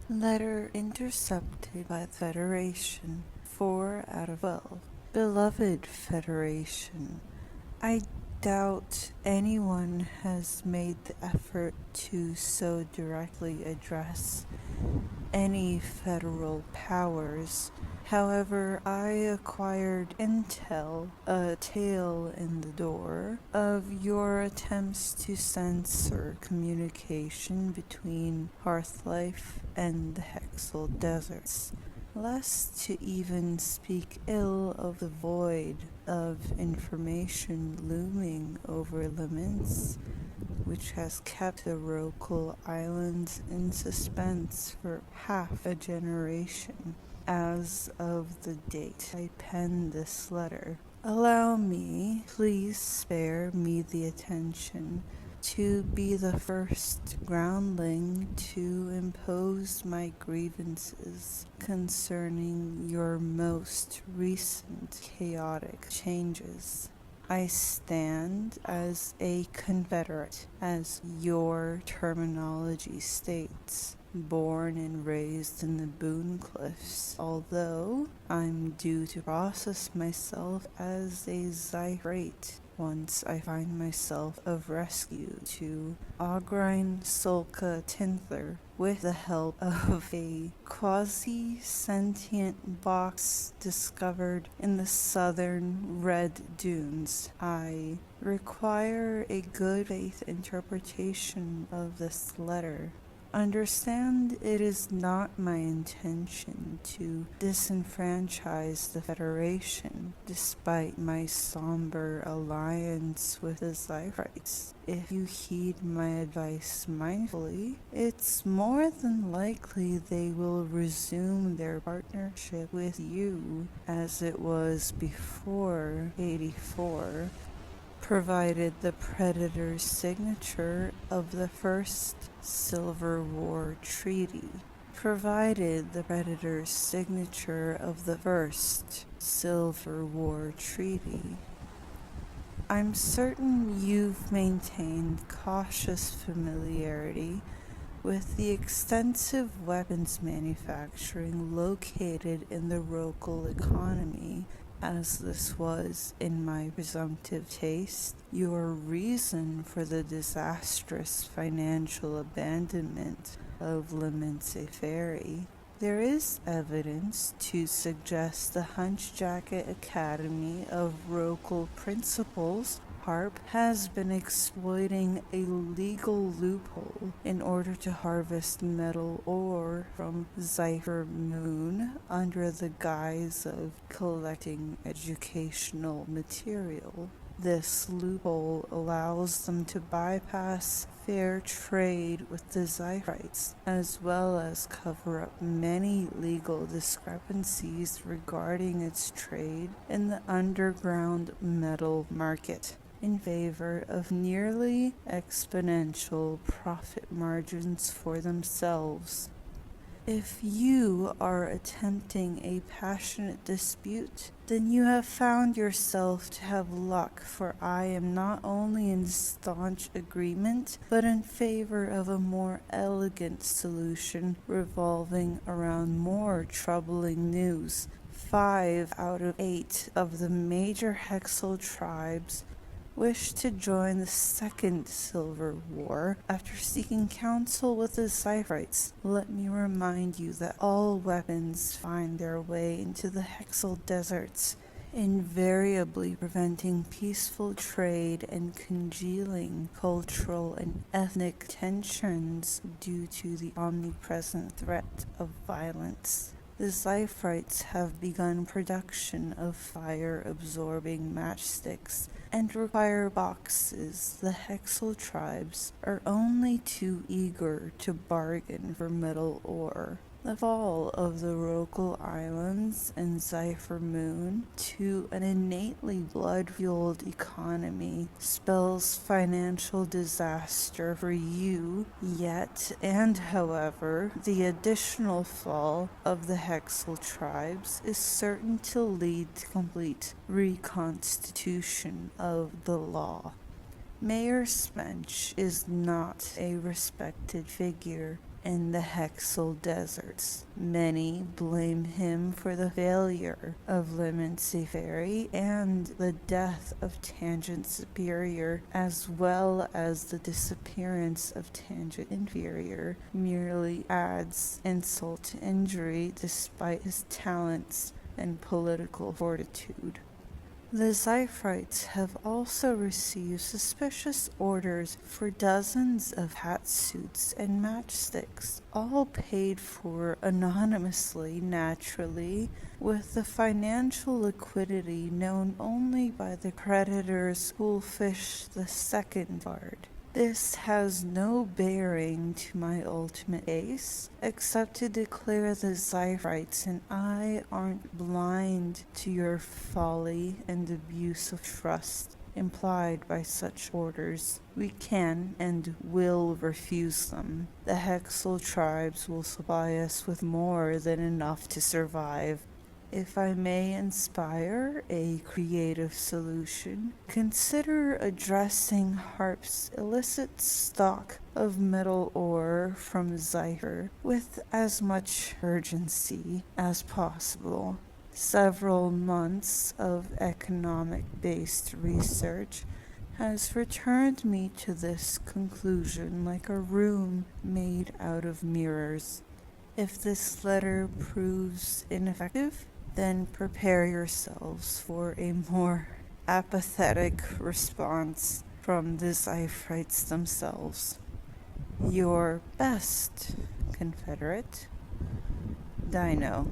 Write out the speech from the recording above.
Letter intercepted by the Federation. 4 out of 12. Beloved Federation, I doubt anyone has made the effort to so directly address any federal powers. However, I acquired intel, a tail in the door, of your attempts to censor communication between Hearthlife and the Hexal Deserts, lest to even speak ill of the void of information looming over Laments, which has kept the Rokal Islands in suspense for half a generation. As of the date I penned this letter, allow me, please spare me the attention to be the first groundling to impose my grievances concerning your most recent chaotic changes. I stand as a Confederate, as your terminology states, born and raised in the Boone Cliffs, although I'm due to process myself as a Zyrate once I find myself of rescue to Ogrine Solka Tinther with the help of a quasi-sentient box discovered in the southern Red Dunes. I require a good faith interpretation of this letter. Understand it is not my intention to disenfranchise the Federation, despite my somber alliance with the Zyrites. If you heed my advice mindfully, it's more than likely they will resume their partnership with you as it was before 84. Provided the Predator's signature of the First Silver War Treaty. Provided the Predator's signature of the First Silver War Treaty. I'm certain you've maintained cautious familiarity with the extensive weapons manufacturing located in the Rokal economy, as this was, in my presumptive taste, your reason for the disastrous financial abandonment of Laments Ferry. There is evidence to suggest the Hunchjacket Academy of Rokal Principles Harp has been exploiting a legal loophole in order to harvest metal ore from Zephyr Moon under the guise of collecting educational material. This loophole allows them to bypass fair trade with the Zyrites, as well as cover up many legal discrepancies regarding its trade in the underground metal market, in favor of nearly exponential profit margins for themselves. If you are attempting a passionate dispute, then you have found yourself to have luck, for I am not only in staunch agreement, but in favor of a more elegant solution revolving around more troubling news. 5 out of 8 of the major Hexal tribes wish to join the Second Silver War after seeking counsel with the Zyrites. Let me remind you that all weapons find their way into the Hexal Deserts, invariably preventing peaceful trade and congealing cultural and ethnic tensions due to the omnipresent threat of violence. The Zyrites have begun production of fire-absorbing matchsticks and require boxes. The Hexal tribes are only too eager to bargain for metal ore. The fall of the Rokal Islands and Zephyr Moon to an innately blood-fueled economy spells financial disaster for you, yet, and however, the additional fall of the Hexal tribes is certain to lead to complete reconstitution of the law. Mayor Smench is not a respected figure in the Hexal deserts. Many blame him for the failure of Lemon Safari and the death of Tangent Superior, as well as the disappearance of Tangent Inferior, merely adds insult to injury despite his talents and political fortitude. The Zyphrites have also received suspicious orders for dozens of hat suits and matchsticks, all paid for anonymously, naturally, with the financial liquidity known only by the creditors who'll fish the second card. This has no bearing to my ultimate ace, except to declare the Zyphrites and I aren't blind to your folly and abuse of trust implied by such orders. We can and will refuse them. The Hexal tribes will supply us with more than enough to survive. If I may inspire a creative solution, consider addressing Harp's illicit stock of metal ore from Zypher with as much urgency as possible. Several months of economic-based research has returned me to this conclusion like a room made out of mirrors. If this letter proves ineffective, then prepare yourselves for a more apathetic response from the Zyphrites themselves. Your best, Confederate, Dino.